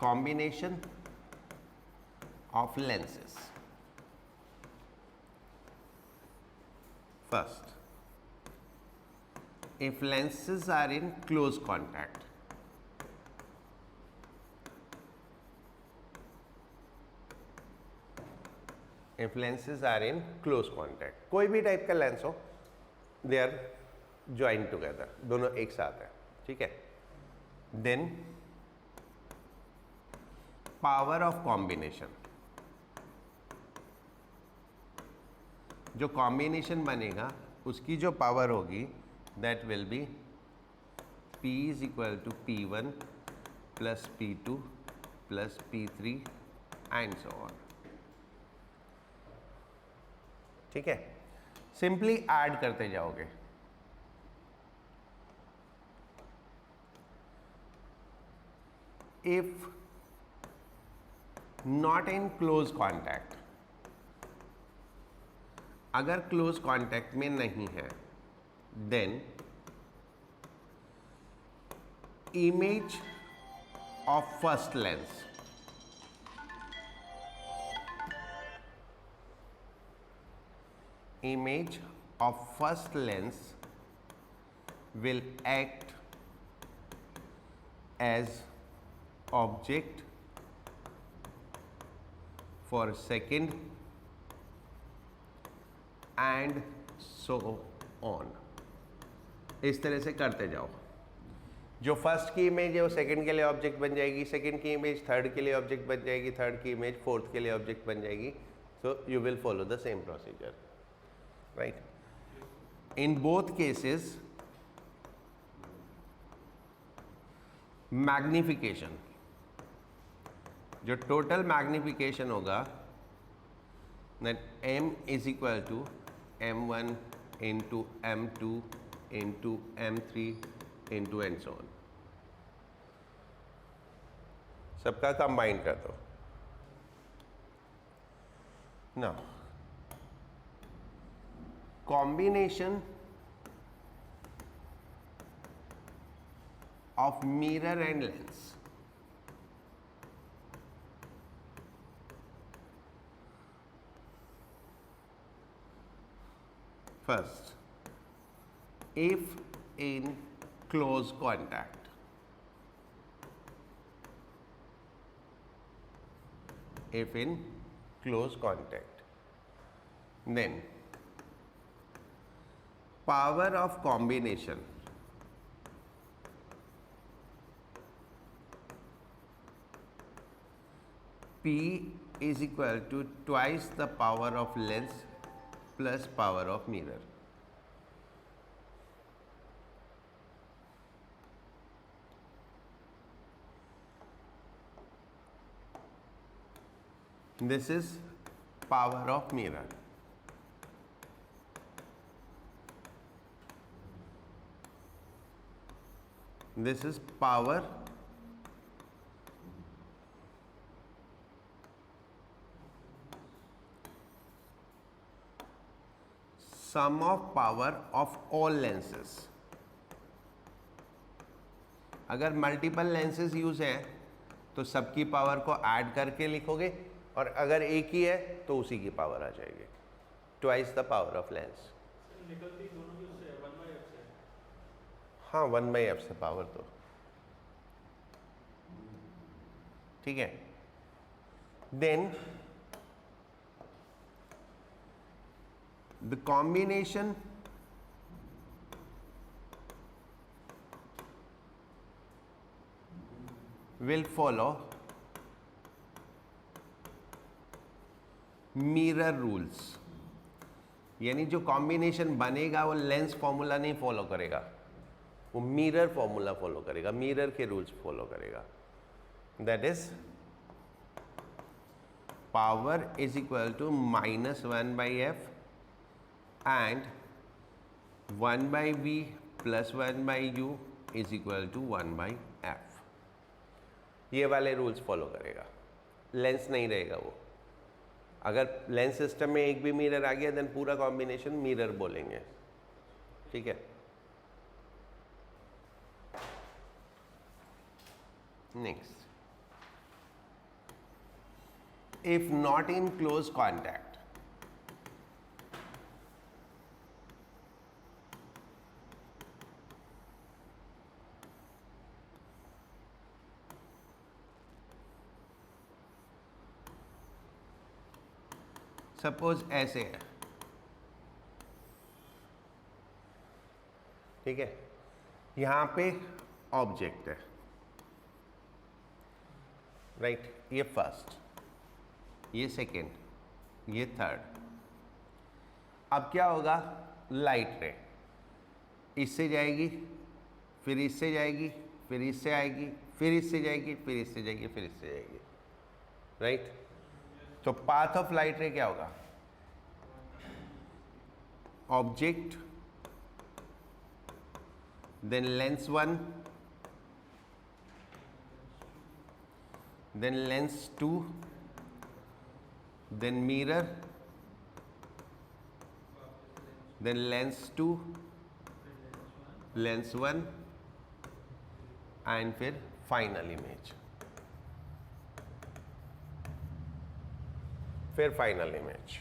combination of lenses. First, if lenses are in close contact, if lenses are in close contact, कोई भी type का lens हो, they are joined together, दोनों एक साथ है, ठीक है. Then power of combination, जो कॉम्बिनेशन बनेगा उसकी जो पावर होगी that will be P is equal to P1 plus P2 plus P3 and so on. ठीक है, सिंपली ऐड करते जाओगे. If not in close contact, अगर क्लोज कॉन्टैक्ट में नहीं है, then image of first lens, image of first lens will act as object for second and so on. इस तरह से करते जाओ. जो फर्स्ट की इमेज है वो सेकंड के लिए ऑब्जेक्ट बन जाएगी, सेकंड की इमेज थर्ड के लिए ऑब्जेक्ट बन जाएगी, थर्ड की इमेज फोर्थ के लिए ऑब्जेक्ट बन जाएगी. So you will follow the same procedure. Right? In both cases, magnification, जो total magnification होगा that m is equal to m1 into m2 into m3 into and so on. सबका combine कर दो. Now combination of mirror and lens. First, if in close contact, if in close contact, then power of combination P is equal to twice the power of lens plus power of mirror. This is power of mirror. This is power sum of power of all lenses. अगर multiple lenses use हैं तो सबकी power को add करके लिखोगे, और अगर एक ही है तो उसी की पावर आ जाएगी. Twice the power of lens. निकलती दोनों की उससे 1/f से. हाँ, 1/f से पावर तो ठीक है. Then the combination will follow mirror rules. यानी जो कॉम्बिनेशन बनेगा वो लेंस फॉर्मूला नहीं फॉलो करेगा, वो मिरर फॉर्मूला फॉलो करेगा, मिरर के रूल्स फॉलो करेगा. That is power is equal to -1/f and 1/v plus 1/u is equal to 1/f. ये वाले रूल्स फॉलो करेगा, लेंस नहीं रहेगा वो. अगर लेंस सिस्टम में एक भी मिरर आ गया देन पूरा कॉम्बिनेशन मिरर बोलेंगे. ठीक है. Next, if not in close contact. Suppose ऐसे है, ठीक है, यहां पे ऑब्जेक्ट है, राइट, ये फर्स्ट, ये सेकेंड, ये थर्ड। अब क्या होगा, लाइट रे इससे जाएगी, फिर इससे जाएगी, फिर इससे आएगी, फिर इससे जाएगी, फिर इससे जाएगी, फिर इससे जाएगी, राइट। तो पाथ ऑफ लाइट रे क्या होगा, object, then lens 1, then lens 2, then mirror, then lens 2, lens 1 and फिर final image, फिर final image।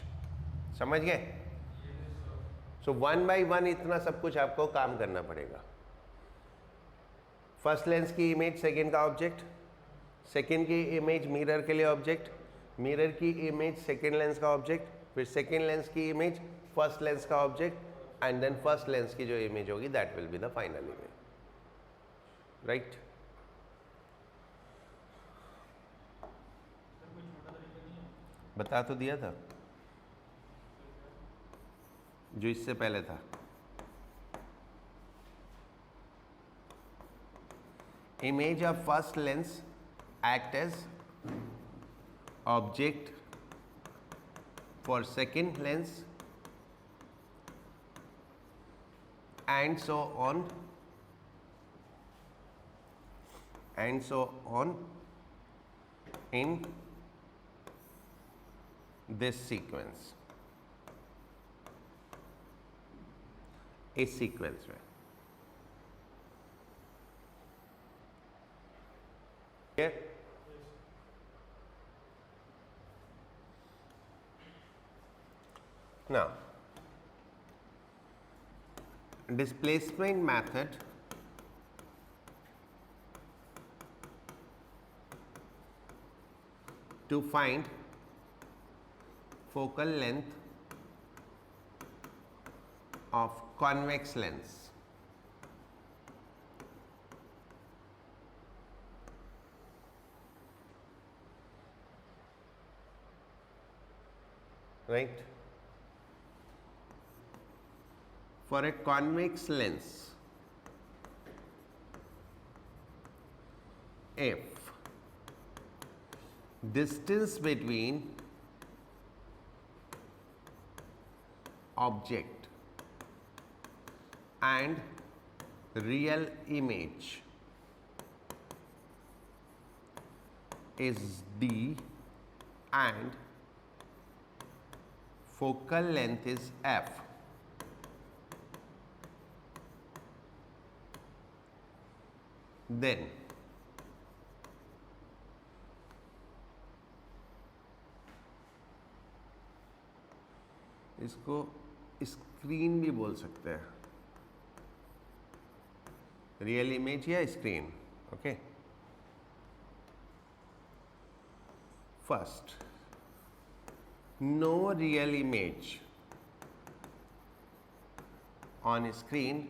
समझ गए? सो 1 by 1 इतना सब कुछ आपको काम करना पड़ेगा। फर्स्ट लेंस की इमेज सेकेंड का ऑब्जेक्ट, सेकेंड की इमेज मिरर के लिए ऑब्जेक्ट, मिरर की इमेज सेकेंड लेंस का ऑब्जेक्ट, फिर सेकेंड लेंस की इमेज फर्स्ट लेंस का object and then first lens की जो इमेज होगी that will be the final image, right. बता तो दिया था जो इससे पहले था। Image of first lens act as object for second lens and so on in this sequence, इस सीक्वेंस में। Now, displacement method to find focal length of convex lens. Right? For a convex lens, if distance between object and real image is d and focal length is f, then इसको screen भी बोल सकते हैं, real image या screen, okay. First, no real image on screen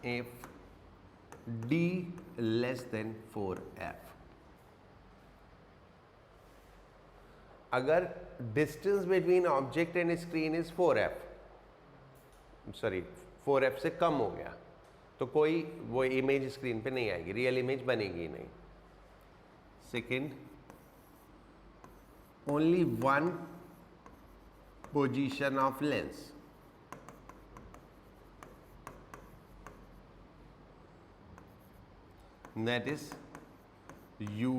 if d less than 4f। अगर distance between object and screen is 4f, sorry 4f से कम हो गया तो कोई वो इमेज स्क्रीन पे नहीं आएगी, रियल इमेज बनेगी नहीं। Second, only one position of lens, that is u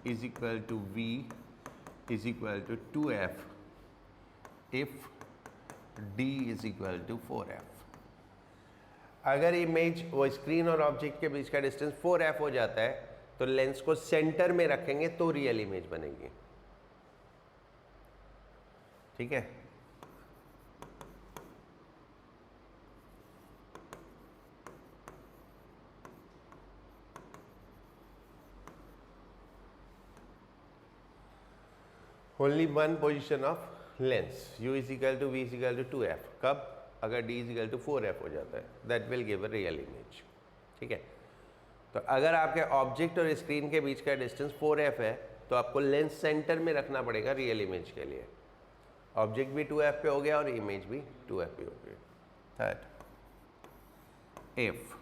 is equal to v is equal to 2f if d is equal to 4f। अगर इमेज वो स्क्रीन और ऑब्जेक्ट के बीच का डिस्टेंस 4f हो जाता है तो लेंस को सेंटर में रखेंगे तो रियल इमेज बनेगी। ठीक है, only one position of lens, u is equal to v is equal to 2f। कब? अगर d is equal to 4f हो जाता है, that will give a real image. ठीक है, तो अगर आपके ऑब्जेक्ट और स्क्रीन के बीच का डिस्टेंस 4f है तो आपको लेंस सेंटर में रखना पड़ेगा रियल इमेज के लिए। ऑब्जेक्ट भी 2f पे हो गया और इमेज भी 2f पे हो गई। Third, if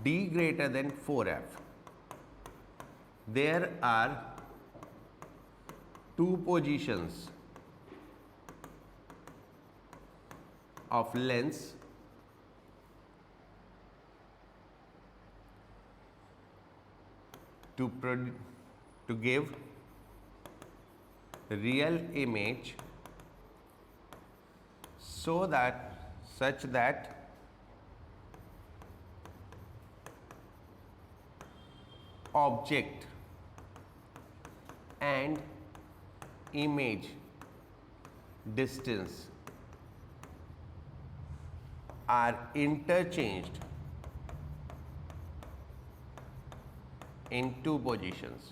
d greater than 4f, there are two positions of lens to give real image such that object and image distance are interchanged in two positions.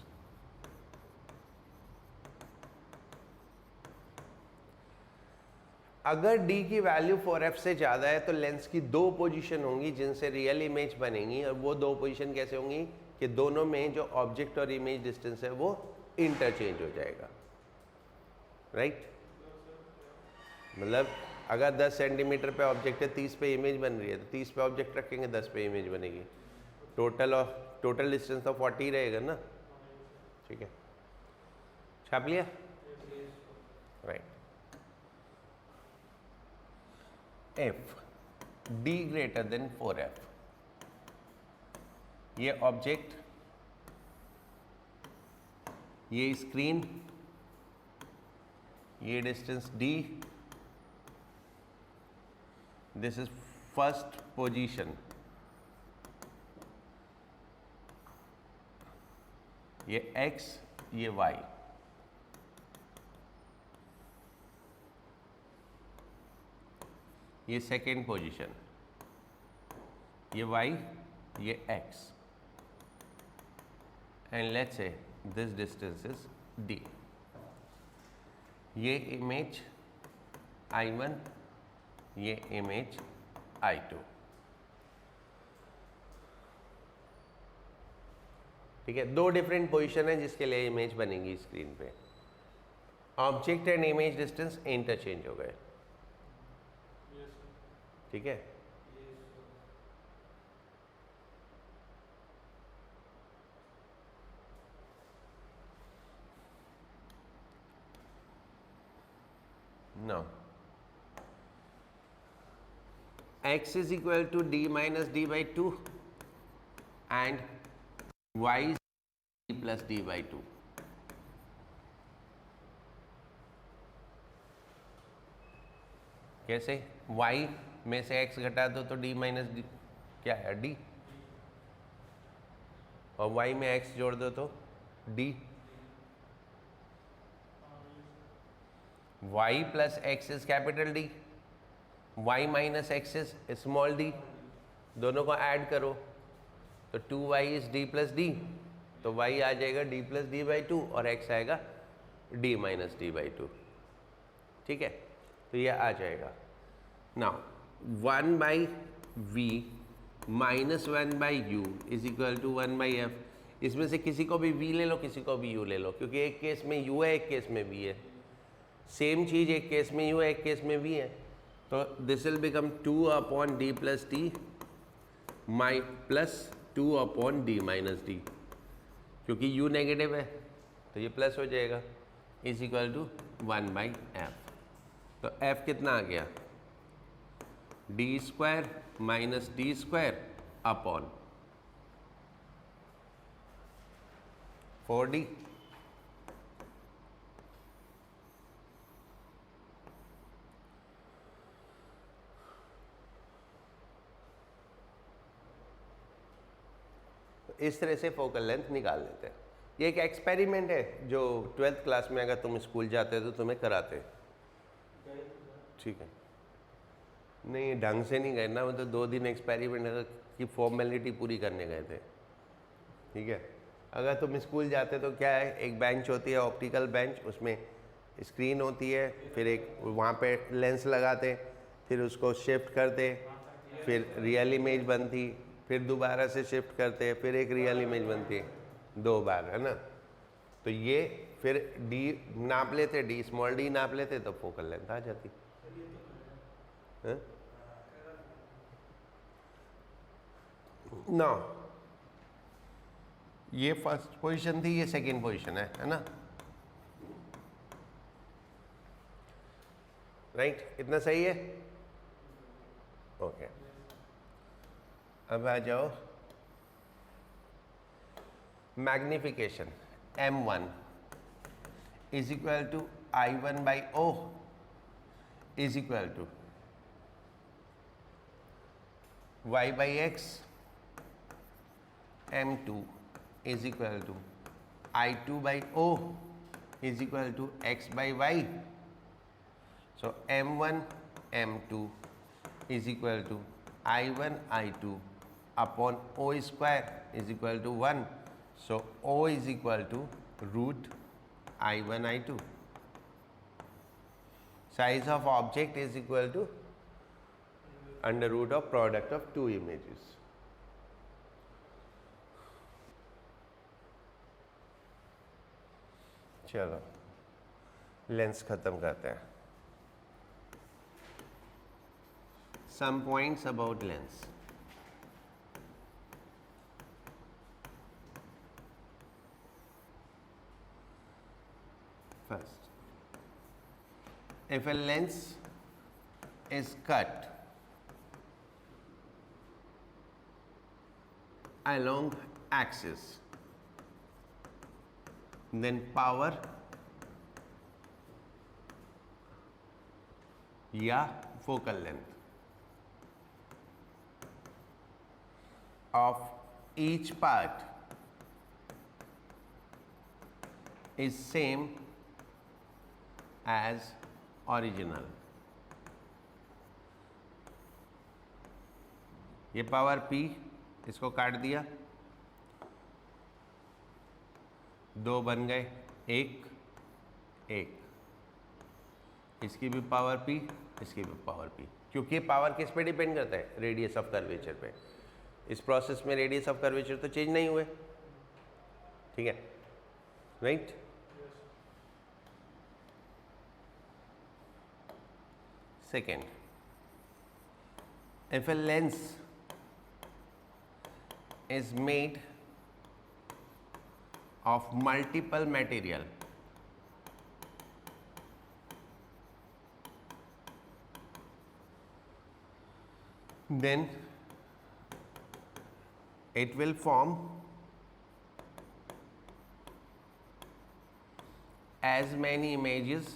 अगर d की वैल्यू 4f से ज़्यादा है तो lens की दो position होंगी जिनसे रियल इमेज बनेगी, और वो दो पोजीशन कैसे होंगी कि दोनों में जो ऑब्जेक्ट और इमेज डिस्टेंस है वो इंटरचेंज हो जाएगा। राइट? मतलब अगर 10 सेंटीमीटर पे ऑब्जेक्ट है, 30 पे इमेज बन रही है, तो 30 पे ऑब्जेक्ट रखेंगे, 10 पे इमेज बनेगी। टोटल डिस्टेंस तो 40 रहेगा ना। ठीक है, छाप लिया? Right. if d greater than 4f, ये ऑब्जेक्ट, ये स्क्रीन, ये distance d, this is first position, ये x, ये y। ये सेकेंड पोजीशन, ये y, ये x, and let's say this distance is d। ये इमेज I1, ये इमेज I2। ठीक है, दो डिफरेंट पोजीशन है जिसके लिए इमेज बनेगी स्क्रीन पे। Object and image distance interchange हो गए। ठीक है, now x is equal to d minus d by 2 and y is d plus d by 2। कैसे? y में से x घटा दो तो d माइनस डी क्या है? d। और y में x जोड़ दो तो d। y plus x is capital D, y minus x is small d। दोनों को ऐड करो तो 2y is d plus D, तो y आ जाएगा d प्लस डी बाई 2 और x आएगा d माइनस डी बाई 2। ठीक है, तो ये आ जाएगा। Now 1 by v minus 1 by u is equal to 1 by f. इसमें से किसी को भी v ले लो, किसी को भी u ले लो, क्योंकि एक केस में u है, एक केस में v है। सेम चीज़, एक केस में u है, एक केस में v है। तो this will become 2 upon d plus d my plus 2 upon d minus d, क्योंकि u नेगेटिव है तो ये प्लस हो जाएगा, is equal to 1 by f. तो f कितना आ गया? D square minus d square upon 4d। इस तरह से फोकल लेंथ निकाल लेते हैं। ये एक एक्सपेरिमेंट है जो 12th क्लास में अगर तुम स्कूल जाते तो तुम्हें कराते हैं, ठीक है। नहीं ढंग से नहीं गए ना, वो तो 2 दिन एक्सपेरिमेंट की फॉर्मेलिटी पूरी करने गए थे, ठीक है। अगर तुम स्कूल जाते तो क्या है, एक बेंच होती है ऑप्टिकल बेंच, उसमें स्क्रीन होती है, फिर एक वहाँ पे लेंस लगाते, फिर उसको शिफ्ट करते, फिर रियल इमेज बनती, फिर दोबारा से शिफ्ट करते, फिर एक रियल इमेज बनती, 2 बार, है ना। तो ये फिर डी नाप लेते, डी स्मॉल डी नाप लेते तो फोकल लेंथ आ जाती है ना। ये फर्स्ट पोजीशन थी, ये सेकंड पोजीशन है ना, राइट। इतना सही है, ओके। अब आ जाओ magnification. M1 is equal to I1 by O is equal to Y by X, M2 is equal to I2 by O is equal to X by Y। So M1 M2 is equal to I1 I2 upon O square is equal to 1. So O is equal to root I1 I2. Size of object is equal to under root of product of 2 images. चलो lens खत्म करते हैं। Some points about lens. First, if a lens is cut along axis, then power या focal length of each part is same as original. ये power P, इसको काट दिया, 2 बन गए, 1, इसकी भी पावर P, इसकी भी पावर P, क्योंकि पावर किस पे डिपेंड करता है, रेडियस ऑफ कर्वेचर पे। इस प्रोसेस में रेडियस ऑफ कर्वेचर तो चेंज नहीं हुए, ठीक है, right. Second, if a lens is made of multiple material, then it will form as many images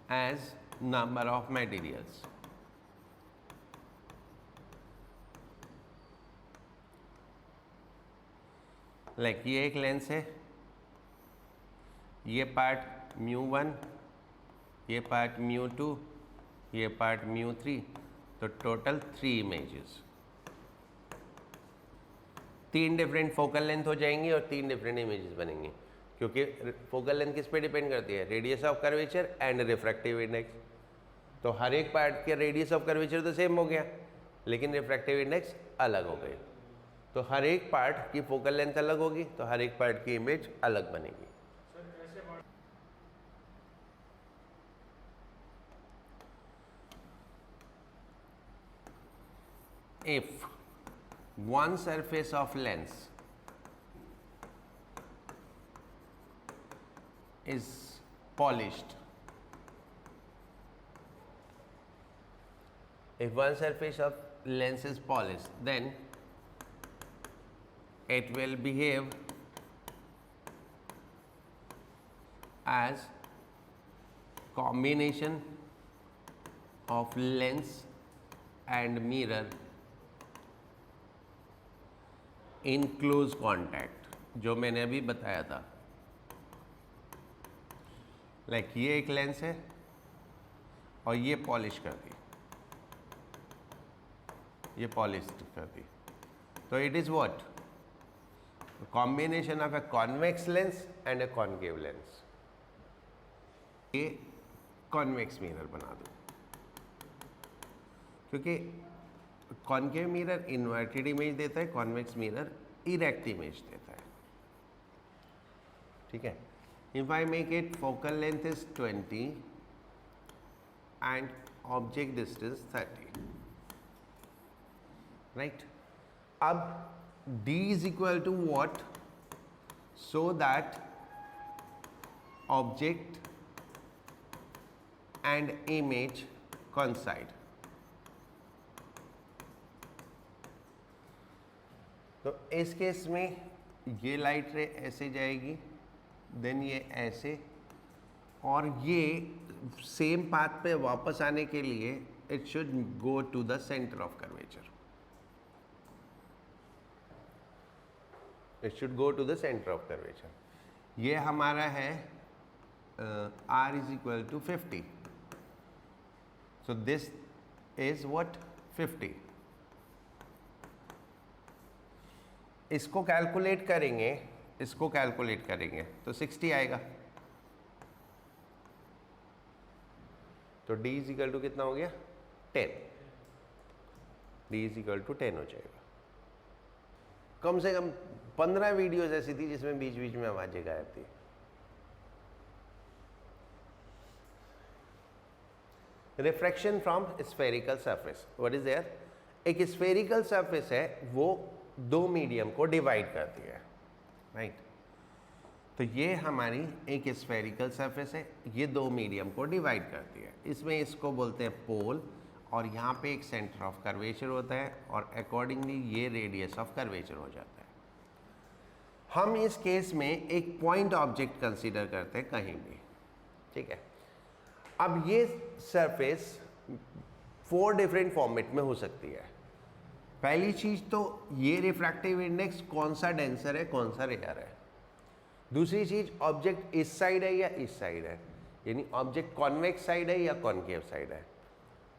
as number of materials. Like ये एक लेंस है, ये पार्ट μ1, ये पार्ट μ2, ये पार्ट μ3, तो total 3 images, 3 different focal length हो जाएंगी और 3 डिफरेंट इमेजेस बनेंगी, क्योंकि फोकल लेंथ किस पे डिपेंड करती है, radius of curvature and refractive index. तो हर एक पार्ट के रेडियस ऑफ कर्वेचर तो सेम हो गया, लेकिन रिफ्रैक्टिव इंडेक्स अलग हो गए। तो हर एक पार्ट की फोकल लेंथ अलग होगी, तो हर एक पार्ट की इमेज अलग बनेगी। If one surface of lens is polished, if one surface of lens is polished, then it will behave as combination of lens and mirror in close contact, जो मैंने अभी बताया था। लाइक ये एक लेंस है और ये पॉलिश कर दी, ये पॉलिश कर दी, तो it is what, combination of a convex lens and A concave lens. ये कॉन्वेक्स मिरर बना दो, क्योंकि कॉनकेव मिरर इन्वर्टेड इमेज देता है, कॉन्वेक्स मिरर इरेक्ट इमेज देता है। ठीक है, if I make it focal length is 20 and object distance 30, right. अब D is equal to what, so that object and image coincide. तो इस केस में ये लाइट रे ऐसे जाएगी, देन ये ऐसे, और ये सेम पाथ पे वापस आने के लिए it should go to the centre of curvature, it should go to the centre of curvature. ये हमारा है R is equal to 50, so this is what 50। इसको कैलकुलेट करेंगे, इसको कैलकुलेट करेंगे तो 60 आएगा। तो D इज इक्वल टू कितना हो गया, 10। D इज इक्वल टू 10 हो जाएगा। कम से कम 15 वीडियोज ऐसी थी जिसमें बीच बीच में आवाजें गायब थी। Refraction from spherical surface, what is there, एक स्फेरिकल सरफेस है, वो दो मीडियम को डिवाइड करती है, राइट। तो ये हमारी एक स्फेरिकल सरफेस है, ये दो मीडियम को डिवाइड करती है। इसमें इसको बोलते हैं पोल, और यहाँ पे एक सेंटर ऑफ कर्वेचर होता है, और अकॉर्डिंगली ये रेडियस ऑफ कर्वेचर हो जाता है। हम इस केस में एक पॉइंट ऑब्जेक्ट कंसीडर करते हैं कहीं भी, ठीक है। अब ये सरफेस 4 डिफरेंट फॉर्मेट में हो सकती है। पहली चीज़ तो ये रिफ्रैक्टिव इंडेक्स कौन सा डेंसर है, कौन सा रेयर है। दूसरी चीज़, ऑब्जेक्ट इस साइड है या इस साइड है, यानी ऑब्जेक्ट कॉन्वेक्स साइड है या कॉनकेव साइड है,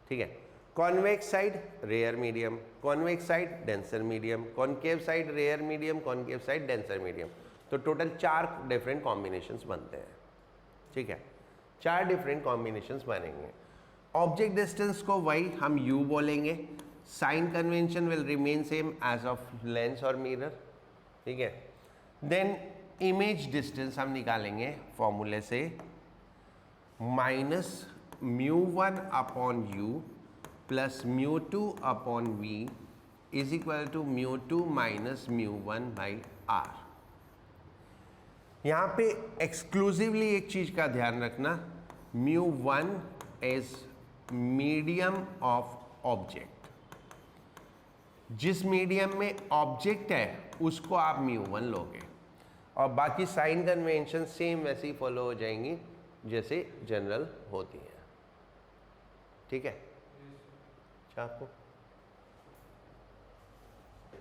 ठीक है। Convex side rare medium, convex side denser medium, concave side rare medium, concave side denser medium. तो टोटल 4 डिफरेंट कॉम्बिनेशंस बनते हैं, ठीक है। 4 डिफरेंट कॉम्बिनेशंस बनेंगे। ऑब्जेक्ट डिस्टेंस को वही हम u बोलेंगे, sign convention will remain same as of lens और मिरर, ठीक है। देन इमेज डिस्टेंस हम निकालेंगे फॉर्मूले से, minus μ1 upon u plus μ2 upon v is equal to μ2 minus μ1 by r। यहाँ पे एक्सक्लूसिवली एक चीज का ध्यान रखना, μ1 इज मीडियम ऑफ ऑब्जेक्ट। जिस मीडियम में ऑब्जेक्ट है उसको आप μ1 लोगे, और बाकी साइन कन्वेंशन सेम वैसे ही फॉलो हो जाएंगी जैसे जनरल होती हैं, ठीक है। आपको